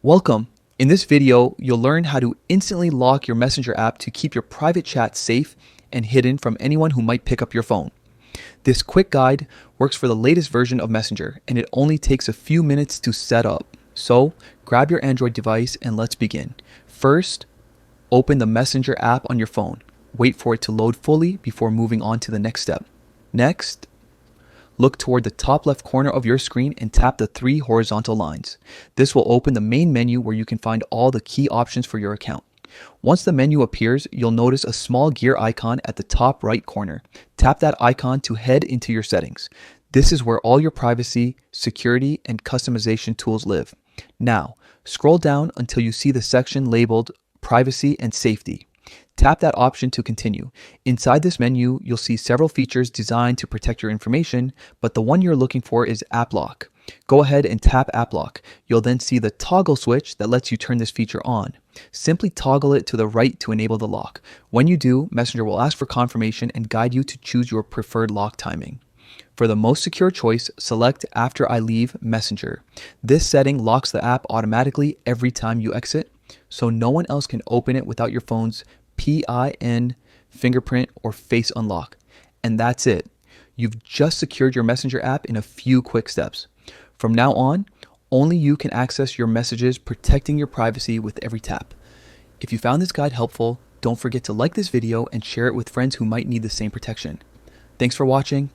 Welcome. In this video, you'll learn how to instantly lock your Messenger app to keep your private chat safe and hidden from anyone who might pick up your phone. This quick guide works for the latest version of Messenger, and it only takes a few minutes to set up. So, grab your Android device and let's begin. First, open the Messenger app on your phone. Wait for it to load fully before moving on to the next step. Next, look toward the top left corner of your screen and tap the three horizontal lines. This will open the main menu where you can find all the key options for your account. Once the menu appears, you'll notice a small gear icon at the top right corner. Tap that icon to head into your settings. This is where all your privacy, security, and customization tools live. Now, scroll down until you see the section labeled Privacy and Safety. Tap that option to continue. Inside this menu, you'll see several features designed to protect your information, but the one you're looking for is App Lock. Go ahead and tap App Lock. You'll then see the toggle switch that lets you turn this feature on. Simply toggle it to the right to enable the lock. When you do, Messenger will ask for confirmation and guide you to choose your preferred lock timing. For the most secure choice, select After I Leave Messenger. This setting locks the app automatically every time you exit, so no one else can open it without your phone's PIN, fingerprint, or face unlock. And that's it. You've just secured your Messenger app in a few quick steps. From now on, only you can access your messages, protecting your privacy with every tap. If you found this guide helpful, don't forget to like this video and share it with friends who might need the same protection. Thanks for watching.